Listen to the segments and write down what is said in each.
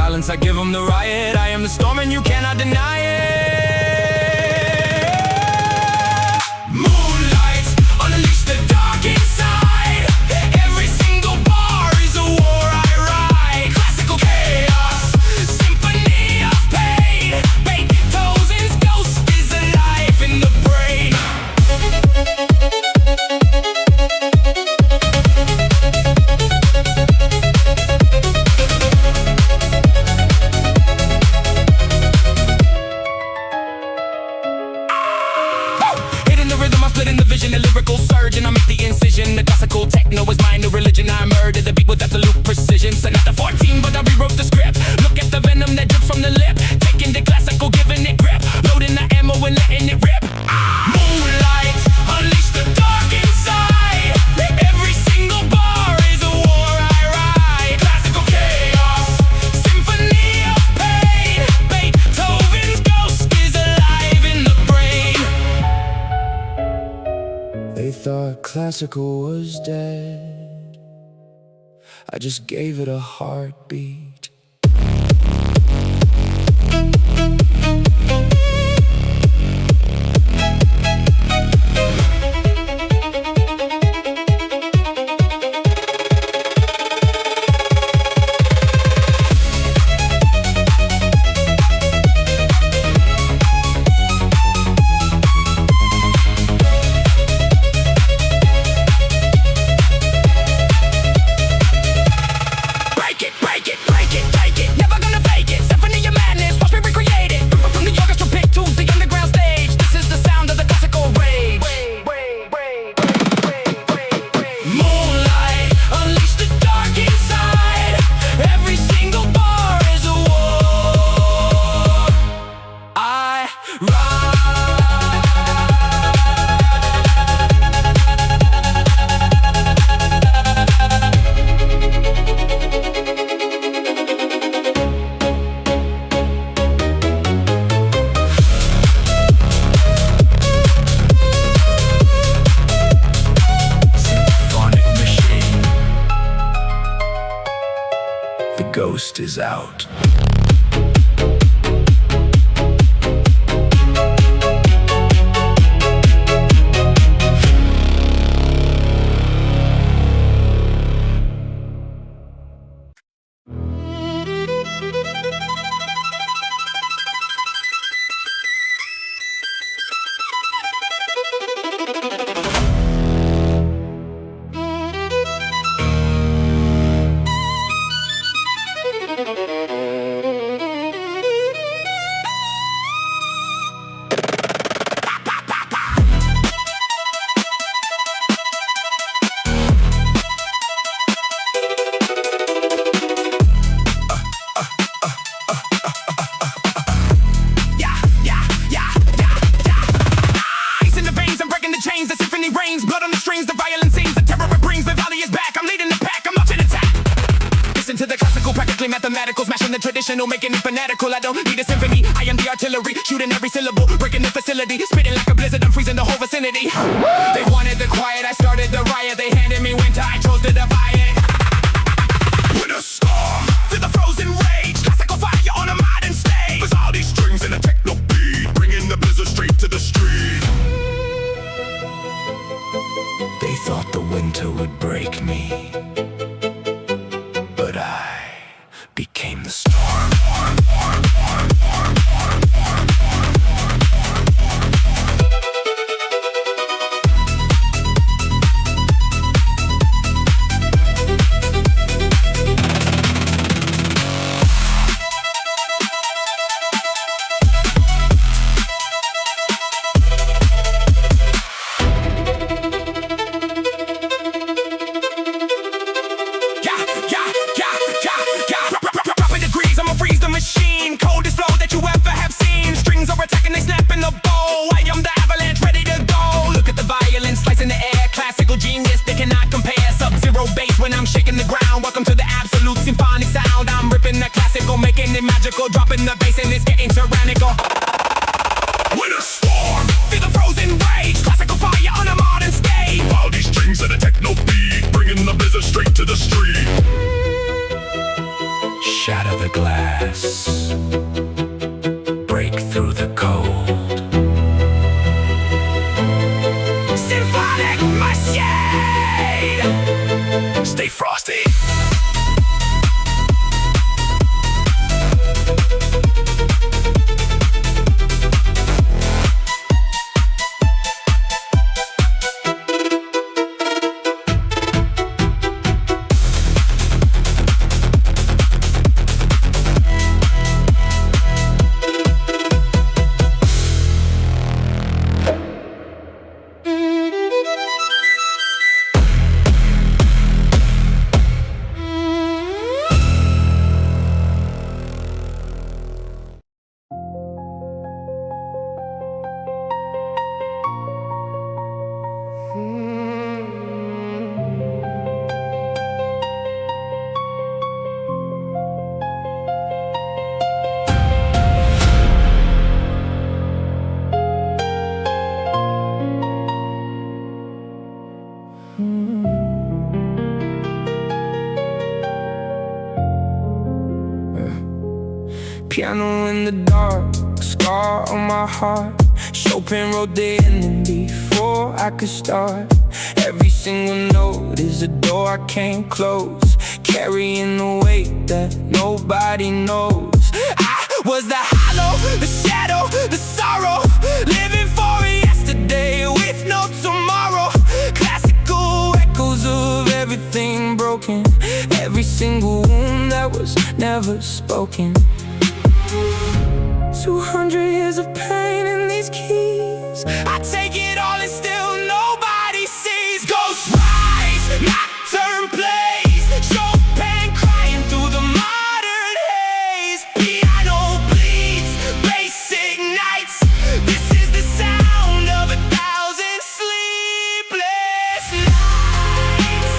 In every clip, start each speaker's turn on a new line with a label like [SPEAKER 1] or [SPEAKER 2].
[SPEAKER 1] violence, I give them the riot. I am the storm and you cannot deny it. Moonlight, unleash the dark inside. Every single bar is a war I write. Classical chaos, symphony of pain. Beethoven's ghost is alive in the brain. Split in the vision, a lyrical surge, and I make the incision. The classical techno is my new religion. I murder the beat with absolute precision. Sonata 14, but I rewrote the script. Look at the venom that drips from the lip. Taking the classical, giving it grip. Loading the ammo and letting it rip. Moonlight, unleash the dark inside. Every single bar is a war I write. Classical chaos, symphony of pain. Beethoven's ghost is alive in the brain. They thought classical was dead. I just gave it a heartbeat. The ghost is out.
[SPEAKER 2] The symphony reigns, blood on the strings, the violin sings, the terror it brings. Vivaldi is back, I'm leading the pack, I'm launching attack. Listen to the classical, practically mathematical, smashing the traditional, making it fanatical. I don't need a symphony, I am the artillery, shooting every syllable, breaking the facility, spitting like a blizzard, I'm freezing the whole vicinity. They wanted the quiet, I started the riot. They handed me winter, I chose to defy it. Winter storm, feel the frozen rage, classical fire on a modern stage. Vivaldi strings and a techno beat, bringing the blizzard straight to the street. They thought the winter would break me, but I became the storm. Welcome to the absolute symphonic sound. I'm ripping the classical, making it magical, dropping the bass and it's getting tyrannical. Winter storm, feel the frozen rage, classical fire on a modern stage. Vivaldi strings and a techno beat, bringing the blizzard straight to the street. Shatter the glass. shade. Stay frosty.
[SPEAKER 1] Piano in the dark, scar on my heart. Chopin wrote the ending before I could start. Every single note is a door I can't close, carrying the weight that nobody knows. I was the hollow, the shadow, the sorrow, living for yesterday with no tomorrow. Classical echoes of everything broken, every single wound that was never spoken. 200 years of pain in these keys. I take it all and still nobody sees. Ghosts rise, nocturne plays, Chopin crying through the modern haze. Piano bleeds, bass ignites. This is the sound of 1,000 sleepless nights.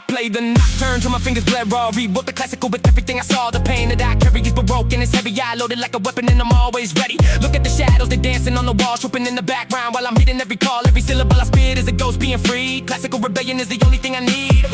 [SPEAKER 1] Play the nocturne till my fingers bled raw. Rewrote the classical with everything I saw. The pain that I carry is baroque and it's heavy. I loaded like a weapon and I'm always ready. Look at the shadows, they're dancing on the wall, swooping in the background while I'm hitting every call. Every syllable I spit is a ghost being freed. Classical rebellion is the only thing I need.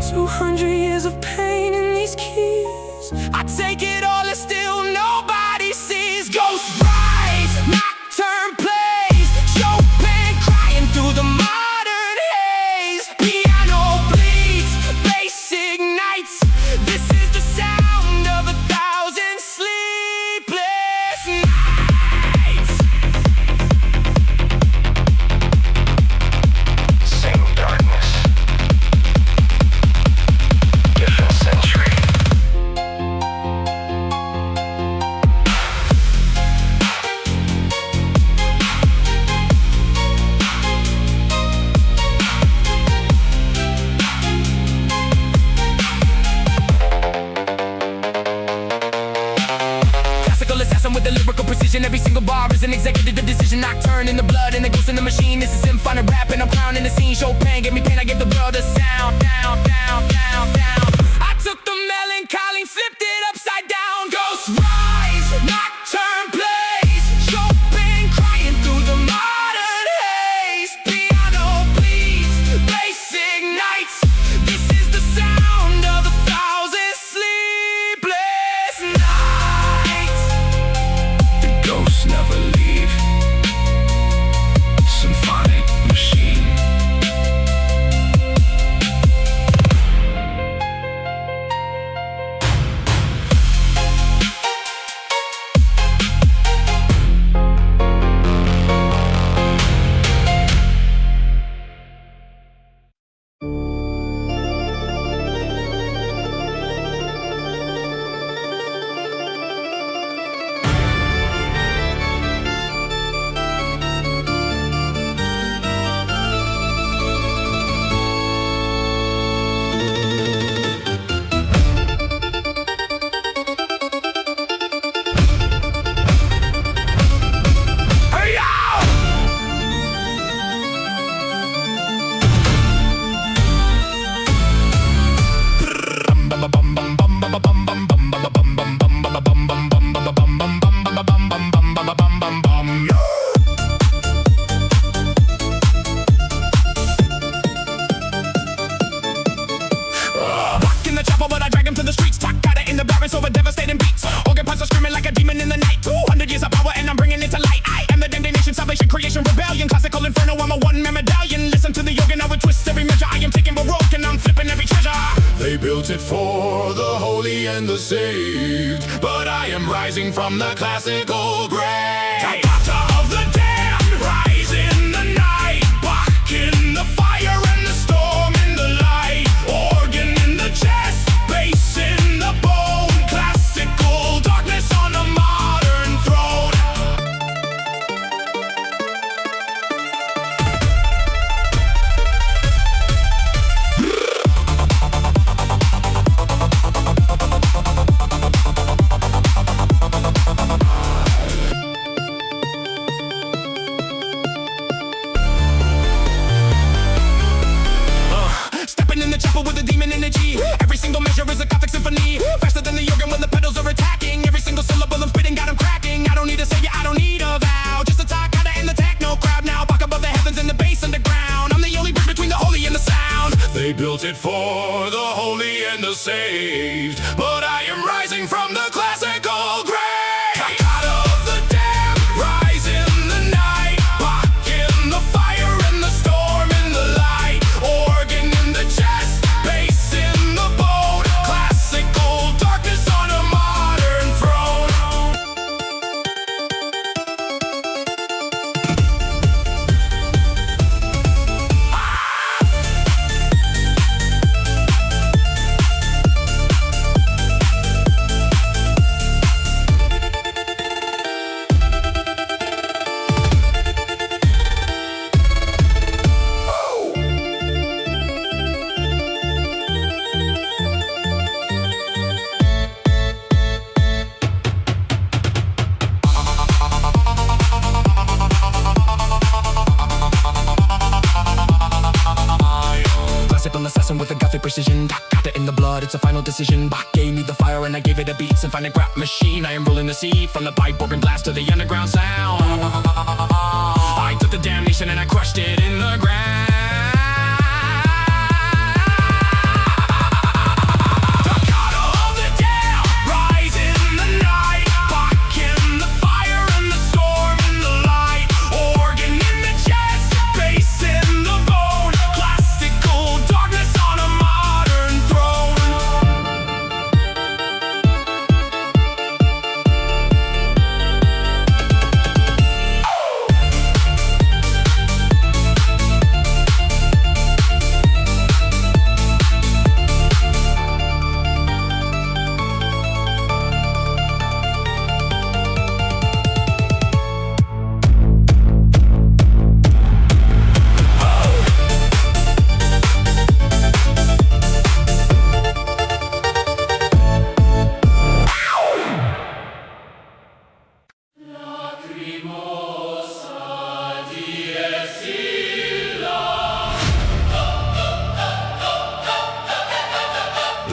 [SPEAKER 1] 200 years of pain in these keys. I take it all and still nobody sees. Ghosts rise, nocturne plays, Chopin crying through the modern haze. Piano bleeds, bass ignites. This is the sound of 1,000 sleepless nights.
[SPEAKER 2] Same darkness, different century.
[SPEAKER 1] Classical assassin with the lyrical precision. Every single bar is an executive decision. Nocturne in the blood and the ghost in the machine. This is symphonic rap and I'm crowning the scene. Chopin gave me pain, I gave the world a sound. Down, down, down, down. I took the melancholy, flipped it upside down. Ghosts rise, nocturne plays, Chopin crying through the modern haze. Piano bleeds, bass ignites. This is the sound of 1,000 sleepless nights.
[SPEAKER 2] The ghosts never leave. Symphonic machine. shuffle, but I drag him to the streets. Toccata in the barrens over devastating beats. Organ parts are screaming like a demon in the night. 200 years of power and I'm bringing it to light. I am the damnation, salvation, creation, rebellion. Classical inferno, I'm a one-man medallion. Listen to the organ, I would twist every measure. I am taking Baroque and I'm flipping every treasure.
[SPEAKER 3] They built it for the holy and the saved, but I am rising from the classical grave.
[SPEAKER 2] Toccata of the damned, rise in the night. Bach in the fire and the storm in the light. Organ in the chest, bass in the bone. Classical darkness on a modern throne. Stepping in the chapel with a demon energy. Every single measure is a Gothic symphony. Faster than the organ when the pedals are attacking. Every single syllable I'm spitting got 'em cracking. I don't need a savior, I don't need a vow. Just a Toccata in the techno crowd now. Bach above the heavens and the bass underground. I'm the only bridge between the holy and the sound.
[SPEAKER 3] They built it for the holy and the saved, but I am rising from the classical grave.
[SPEAKER 2] Toccata of the damned, rise in the night. Bach in the fire and the storm in the light. Organ in the chest, bass in the bone. Classical darkness on a modern throne. Classical assassin with a Gothic precision. Toccata in the blood, it's a final decision. Bach gave me the fire and I gave it a beat. Symphonic rap machine, I am ruling the sea. From the pipe organ blast to the underground sound. I took the damnation and I crushed it in the ground. Toccata of the damned, rise in the night. Bach in the fire and the storm in the light. Organ in the chest, bass in the bone. Classical darkness on a modern throne.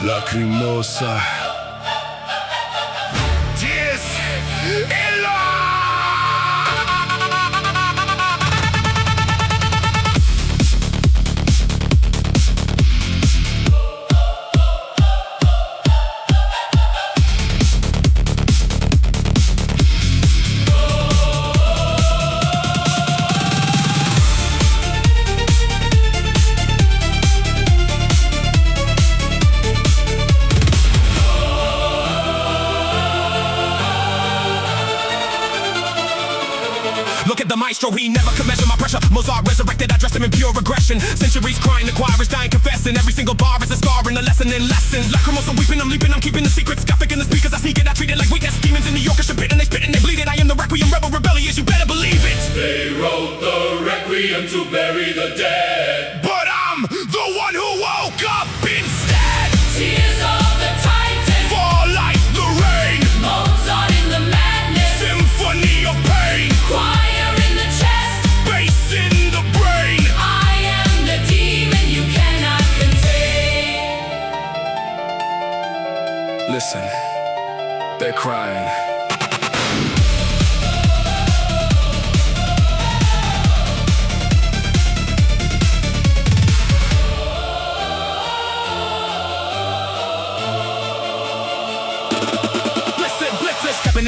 [SPEAKER 3] Lacrimosa.
[SPEAKER 2] Dies illa! Look at the maestro, he never could measure my pressure. Mozart resurrected, I dressed him in pure aggression. Centuries crying, the choir is dying, confessing. Every single bar is a scar and a lesson in lessons. Lacrimosa weeping, I'm leaping, I'm keeping the secrets. Gothic in the speakers, I seek it, I treat it like weakness. Demons in the orchestra pit and they spit and they bleed it. I am the requiem, rebel, rebellious, you better believe it.
[SPEAKER 3] They wrote the requiem to bury the dead,
[SPEAKER 2] But I'm the one who woke up instead.
[SPEAKER 4] Tears of the Titan,
[SPEAKER 2] Fall like the rain,
[SPEAKER 4] Mozart in the madness,
[SPEAKER 2] symphony of pain.
[SPEAKER 4] choir in the chest.
[SPEAKER 2] Bass in the brain.
[SPEAKER 4] I am the demon you cannot contain.
[SPEAKER 3] Listen, they're crying.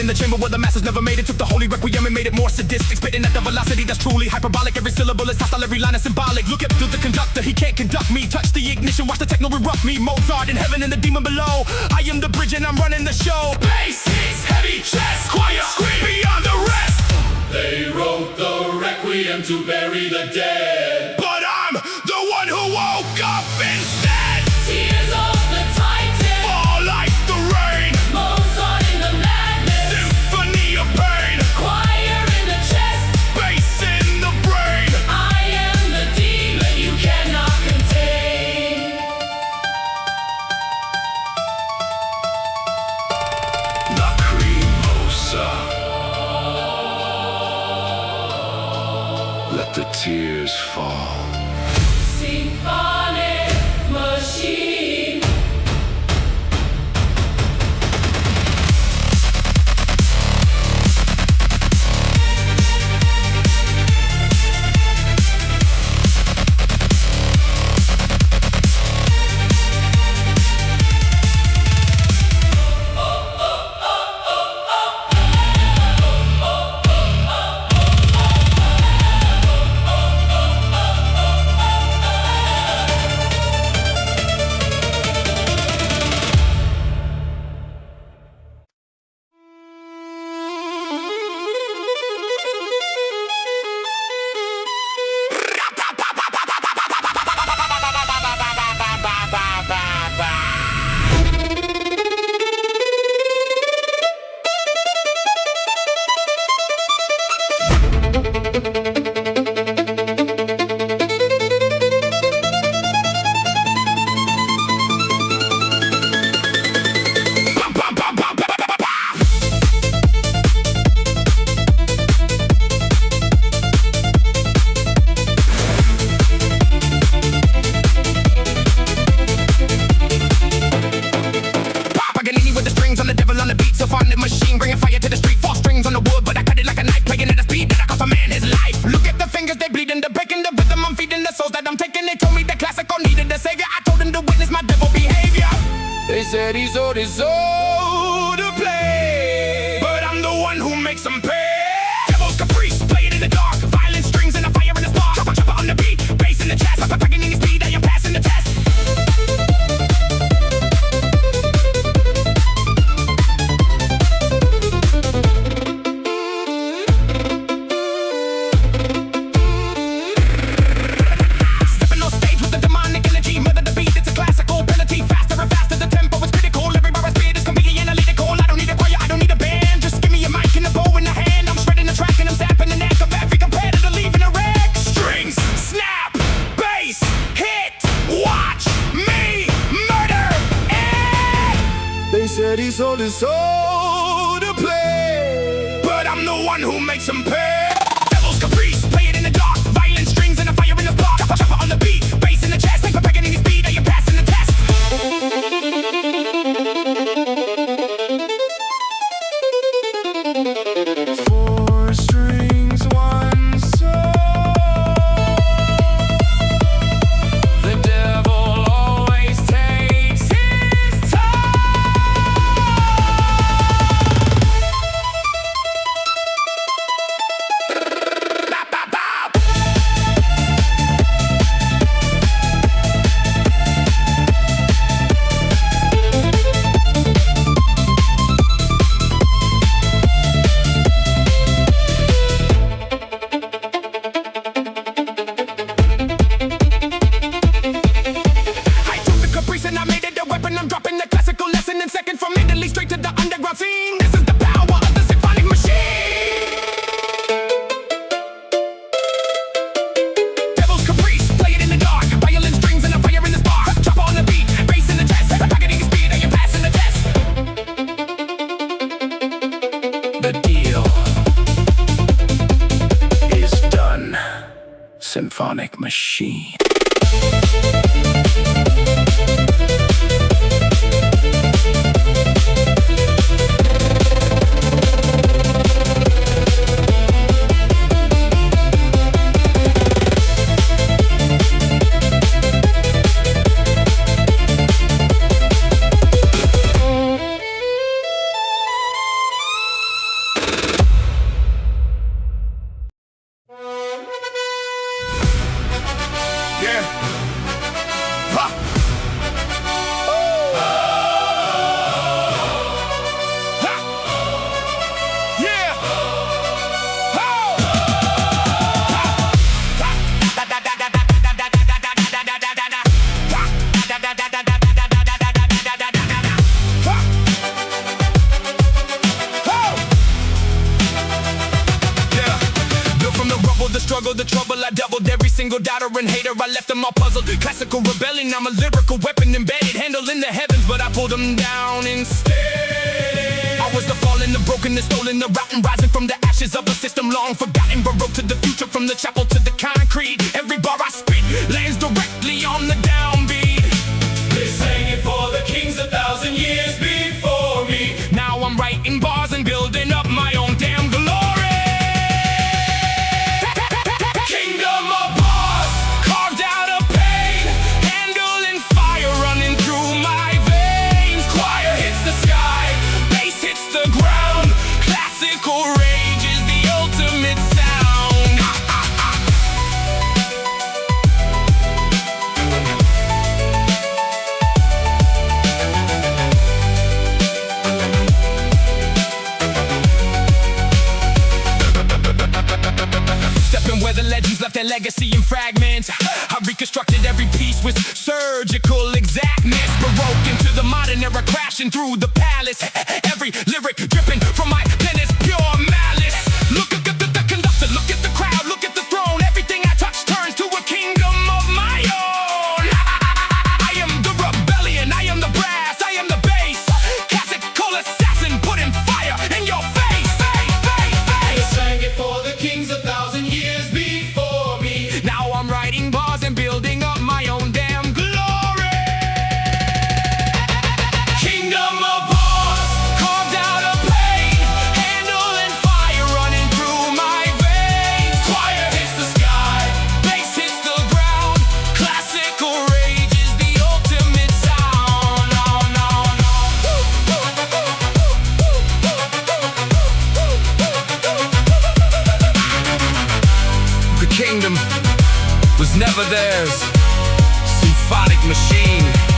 [SPEAKER 2] in the chamber where the masses never made it. Took the holy requiem and made it more sadistic, spitting at the velocity that's truly hyperbolic. Every syllable is hostile, every line is symbolic. Look up to the conductor, he can't conduct me. Touch the ignition, watch the techno erupt me. Mozart in heaven and the demon below. I am the bridge and I'm running the show.
[SPEAKER 3] Bass hits, heavy chest, choir scream beyond the rest. They wrote the requiem to bury the dead,
[SPEAKER 2] but I'm the one who woke up instead.
[SPEAKER 4] Tears of the Titan
[SPEAKER 2] Fall like the rain.
[SPEAKER 4] Mozart in the madness
[SPEAKER 2] Symphony of pain.
[SPEAKER 4] Choir in the chest
[SPEAKER 2] Bass in the brain.
[SPEAKER 4] I am the demon you cannot contain.
[SPEAKER 3] Lacrimosa. Let the tears fall.
[SPEAKER 4] Symphonic machine.
[SPEAKER 2] Paganini with the strings on the devil on the beat. Symphonic machine bringing fire to the street. Four strings on the wood, but I cut it like a knife, playing at a speed that I cost a man his life. Look at the fingers, they bleeding, they're breaking the rhythm. I'm feeding the souls that I'm taking. They told me that classical needed a savior. I told them to witness my devil behavior. They said he's old to play, but I'm the one who makes them pay. Devil's Caprice, play it in the dark. Violent strings and a fire in the spark. Chopper, chopper on the beat, bass in the chest. Paganini speed, I am passing the test. Said he sold his soul to play, but I'm the one who makes him pay. Devil's Caprice, play it in the dark. Violent strings and a fire in the spark. Chopper, chopper on the beat, bass in the chest. Paper Paganini speed, are you passing the test? Four strings, one soul. The devil always takes his time. I'm dropping the classical lesson in second from Italy straight to the underground scene. This is the power of the symphonic machine. Devil's Caprice, play it in the dark. Violin strings and a fire in the spark. Chopper on the beat, bass in the chest. Paganini speed, are you passing the test? The deal is done. Symphonic machine. doubter and hater, I left them all puzzled. Classical rebellion, I'm a lyrical weapon embedded. Handel in the heavens, but I pulled them down instead. I was the fallen, the broken, the stolen, the rotten, rising from the ashes of a system long forgotten, but wrote to the future from the chapel to the concrete. Every bar I spit lands directly on the downbeat.
[SPEAKER 4] They sang it for the kings 1,000 years before me.
[SPEAKER 2] Now I'm writing bars and building up my own damn glory.
[SPEAKER 4] Kingdom of bars,
[SPEAKER 2] Carved out of pain, handling fire running through my veins.
[SPEAKER 4] choir hits the sky,
[SPEAKER 2] Bass hits the ground, classical rage is the ultimate sound. Stepping where the legends left their legacy in fragments. I reconstructed every piece with surgical exactness. Baroque into the modern era, crashing through the palace. Every lyric dripping from my pen is pure malice. Look at the conductor, look at the crowd, look at the throne. Everything I touch turns to a kingdom of my own. I am the rebellion, I am the brass, I am the bass. Classical assassin putting fire in your face.
[SPEAKER 4] they sang it for the kings 1,000 years before me.
[SPEAKER 2] Now I'm writing bars and building up my own damn glory.
[SPEAKER 4] Kingdom of bars,
[SPEAKER 2] Carved out of pain, handling fire running through my veins.
[SPEAKER 4] choir hits the sky,
[SPEAKER 2] Bass hits the ground, classical rage is the ultimate sound. The kingdom was never theirs. Symphonic machine.